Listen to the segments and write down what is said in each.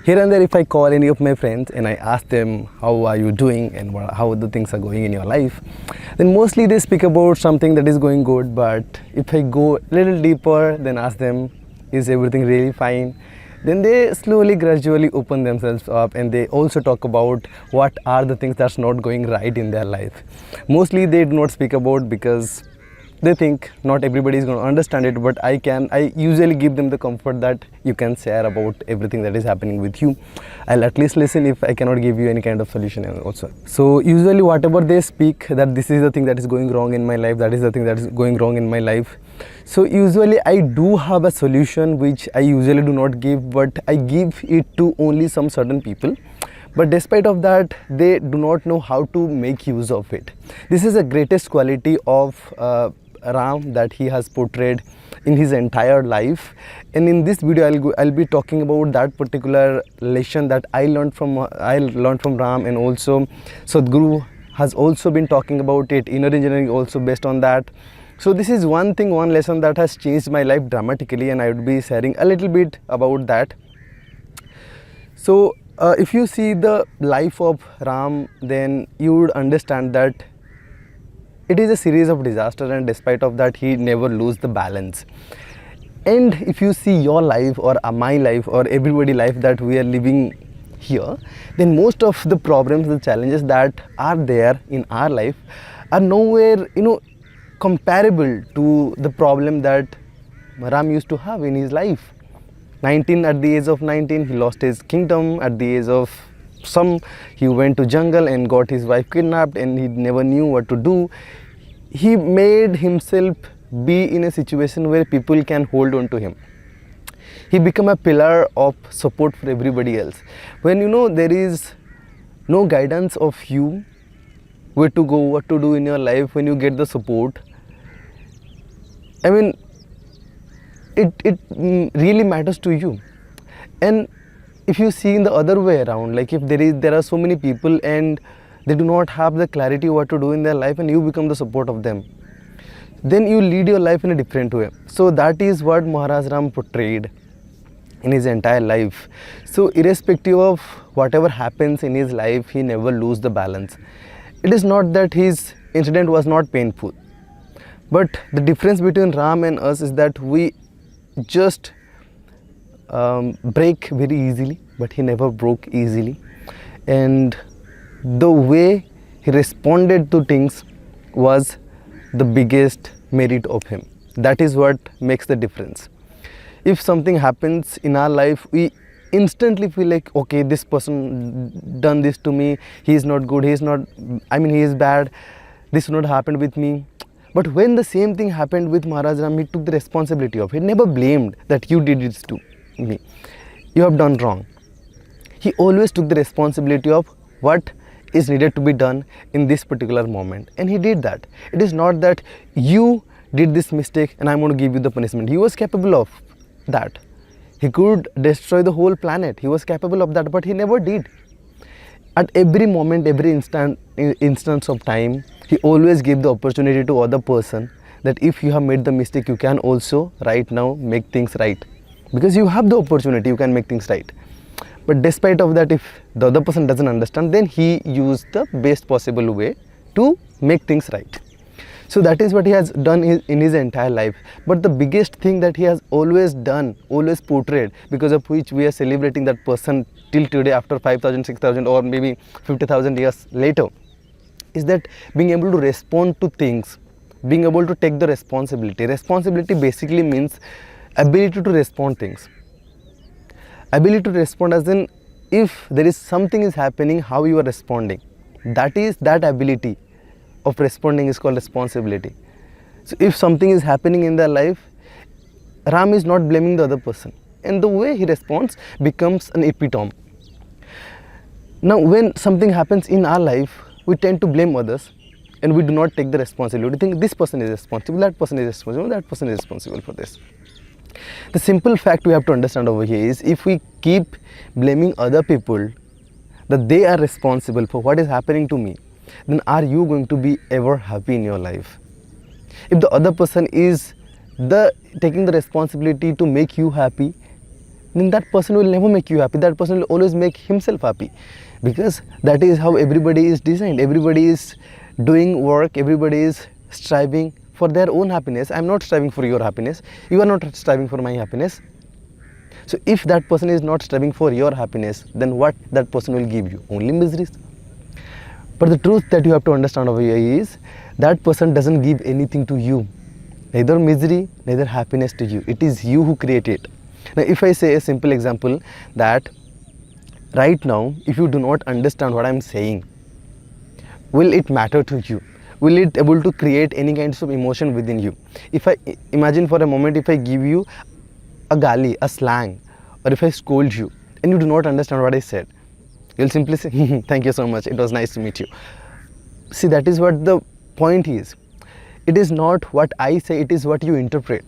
Here and there, if I call any of my friends and I ask them how are you doing and how the things are going in your life, then mostly they speak about something that is going good. But if I go a little deeper, then ask them, is everything really fine? Then they slowly, gradually open themselves up, and they also talk about what are the things that's not going right in their life. Mostly they do not speak about because they think not everybody is going to understand it, but I usually give them the comfort that you can share about everything that is happening with you. I'll at least listen if I cannot give you any kind of solution also. So usually whatever they speak, that this is the thing that is going wrong in my life, that is the thing that is going wrong in my life. So usually I do have a solution which I usually do not give, but I give it to only some certain people. But despite of that, they do not know how to make use of it. This is the greatest quality of Ram that he has portrayed in his entire life. And in this video I'll be talking about that particular lesson that I learned from Ram, and also Sadhguru has also been talking about it. Inner engineering also based on that. So this is one lesson that has changed my life dramatically, and I would be sharing a little bit about that. So if you see the life of Ram, then you would understand that it is a series of disasters, and despite of that he never lose the balance. And if you see your life or my life or everybody's life that we are living here, then most of the problems, the challenges that are there in our life are nowhere comparable to the problem that Ram used to have in his life. At the age of 19 he lost his kingdom. At the age of he went to jungle and got his wife kidnapped, and he never knew what to do. He made himself be in a situation where people can hold on to him. He became a pillar of support for everybody else. When there is no guidance of you, where to go, what to do in your life, when you get the support, I mean, it really matters to you. And if you see in the other way around, like if there are so many people and they do not have the clarity what to do in their life, and you become the support of them, then you lead your life in a different way. So that is what Maharaj Ram portrayed in his entire life. So irrespective of whatever happens in his life, he never lose the balance. It is not that his incident was not painful, but the difference between Ram and us is that we just break very easily, but he never broke easily. And the way he responded to things was the biggest merit of him. That is what makes the difference. If something happens in our life, we instantly feel like, okay, this person done this to me, he is not good, he is bad, this would not happen with me. But when the same thing happened with Maharaj Ram, he took the responsibility of it. He never blamed that you did this to me, you have done wrong. He always took the responsibility of what is needed to be done in this particular moment, and he did that. It is not that you did this mistake and I'm going to give you the punishment. He was capable of that. He could destroy the whole planet. He was capable of that, but he never did. At every moment, every instance of time, he always gave the opportunity to other person that if you have made the mistake, you can also right now make things right, because you have the opportunity, you can make things right. But despite of that, if the other person doesn't understand, then he used the best possible way to make things right. So that is what he has done in his entire life. But the biggest thing that he has always done, always portrayed, because of which we are celebrating that person till today after 5,000, 6,000 or maybe 50,000 years later, is that being able to respond to things, being able to take the responsibility. Responsibility basically means ability to respond things. Ability to respond as in, if there is something is happening, how you are responding. That ability of responding is called responsibility. So if something is happening in their life, Ram is not blaming the other person, and the way he responds becomes an epitome. Now when something happens in our life, we tend to blame others and we do not take the responsibility. We think this person is responsible, that person is responsible, that person is responsible for this. The simple fact we have to understand over here is, if we keep blaming other people that they are responsible for what is happening to me, then are you going to be ever happy in your life? If the other person is taking the responsibility to make you happy, then that person will never make you happy. That person will always make himself happy, because that is how everybody is designed. Everybody is doing work, everybody is striving for their own happiness. I'm not striving for your happiness, you are not striving for my happiness. So if that person is not striving for your happiness, then what that person will give you? Only miseries. But the truth that you have to understand over here is that person doesn't give anything to you, neither misery, neither happiness to you. It is you who create it. Now if I say a simple example, that right now if you do not understand what I'm saying, will it matter to you? Will it able to create any kinds of emotion within you? If I imagine for a moment, if I give you a gali, a slang, or if I scold you and you do not understand what I said, you'll simply say, thank you so much, it was nice to meet you. See, that is what the point is. It is not what I say, it is what you interpret.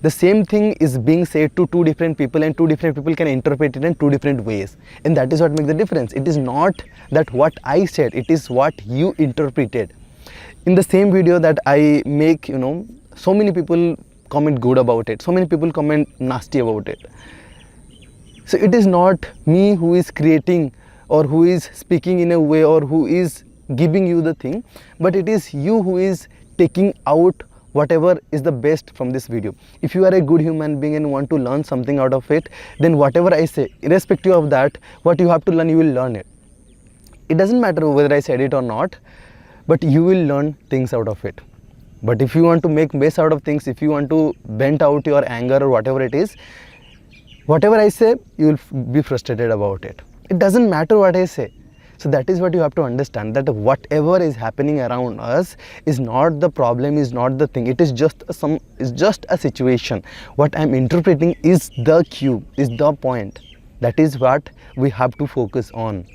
The same thing is being said to two different people, and two different people can interpret it in two different ways, and that is what makes the difference. It is not that what I said, it is what you interpreted. In the same video that I make, so many people comment good about it, so many people comment nasty about it. So it is not me who is creating or who is speaking in a way or who is giving you the thing, but it is you who is taking out whatever is the best from this video. If you are a good human being and want to learn something out of it, then whatever I say, irrespective of that, what you have to learn, you will learn it. It doesn't matter whether I said it or not, but you will learn things out of it. But if you want to make mess out of things, if you want to vent out your anger or whatever it is, whatever I say, you will be frustrated about it. It doesn't matter what I say. So that is what you have to understand, that whatever is happening around us is not the problem, is not the thing. It is just a situation. What I am interpreting is the cue, is the point. That is what we have to focus on.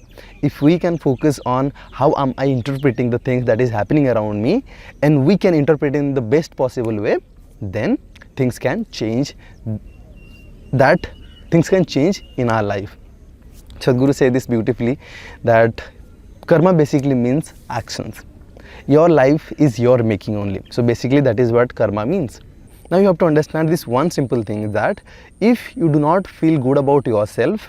If we can focus on how am I interpreting the things that is happening around me, and we can interpret in the best possible way, then things can change. Things can change in our life. Sadhguru said this beautifully, that karma basically means actions. Your life is your making only. So basically that is what karma means. Now you have to understand this one simple thing, that if you do not feel good about yourself,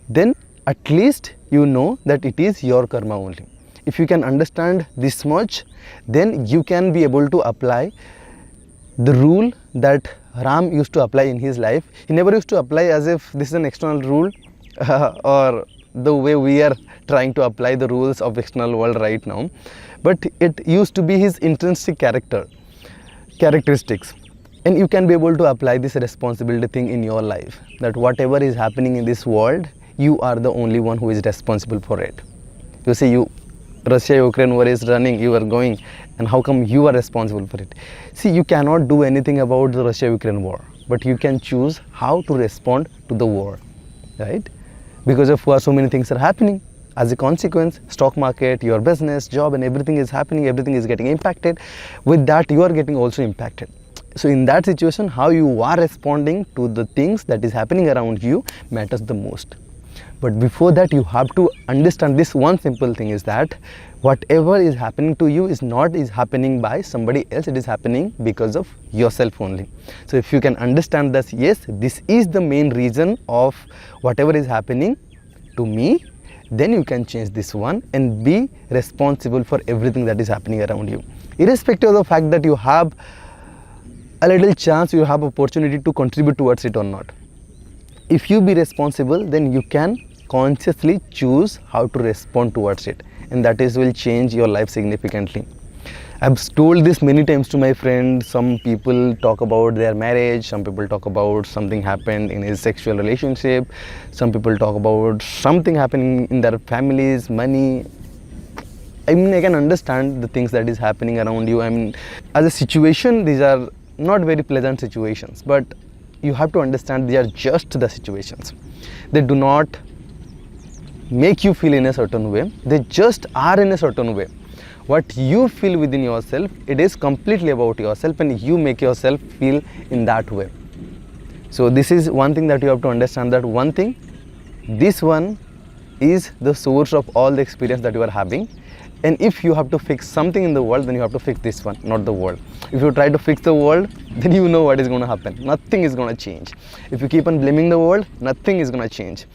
then at least you know that it is your karma only. If you can understand this much, then you can be able to apply the rule that Ram used to apply in his life. He never used to apply as if this is an external rule or the way we are trying to apply the rules of external world right now, but it used to be his intrinsic characteristics. And you can be able to apply this responsibility thing in your life, that whatever is happening in this world, you are the only one who is responsible for it. You see, Russia-Ukraine war is running, you are going, and how come you are responsible for it? See, you cannot do anything about the Russia-Ukraine war, but you can choose how to respond to the war, right? Because of war, so many things are happening. As a consequence, stock market, your business, job, and everything is happening, everything is getting impacted. With that, you are getting also impacted. So in that situation, how you are responding to the things that is happening around you matters the most. But before that, you have to understand this one simple thing, is that whatever is happening to you is happening by somebody else, it is happening because of yourself only. So if you can understand that, yes, this is the main reason of whatever is happening to me, then you can change this one and be responsible for everything that is happening around you. Irrespective of the fact that you have a little chance, you have opportunity to contribute towards it or not. If you be responsible, then you can consciously choose how to respond towards it, and that will change your life significantly. I've told this many times to my friends. Some people talk about their marriage, some people talk about something happened in his sexual relationship, some people talk about something happening in their families, money. I mean, I can understand the things that is happening around you. I mean, as a situation, these are not very pleasant situations, but you have to understand they are just the situations. They do not make you feel in a certain way, they just are in a certain way. What you feel within yourself, it is completely about yourself, and you make yourself feel in that way. So this is one thing that you have to understand, that one thing, this one is the source of all the experience that you are having, And if you have to fix something in the world, then you have to fix this one, not the world. If you try to fix the world, then you know what is going to happen. Nothing is going to change. If you keep on blaming the world, nothing is going to change.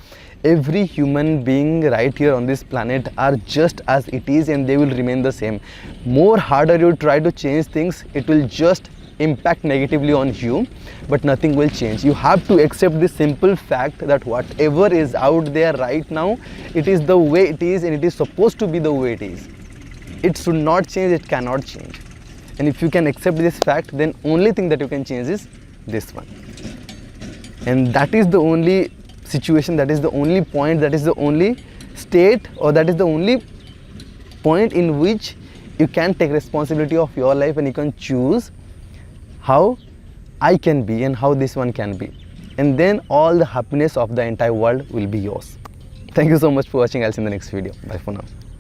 Every human being right here on this planet are just as it is, and they will remain the same. More harder you try to change things, it will just impact negatively on you, but nothing will change. You have to accept this simple fact that whatever is out there right now, it is the way it is, and it is supposed to be the way it is. It should not change, it cannot change. And if you can accept this fact, then only thing that you can change is this one. And that is the only situation, that is the only point, that is the only state, or that is the only point in which you can take responsibility of your life, and you can choose how I can be and how this one can be. And then all the happiness of the entire world will be yours. Thank you so much for watching. I'll see you in the next video. Bye for now.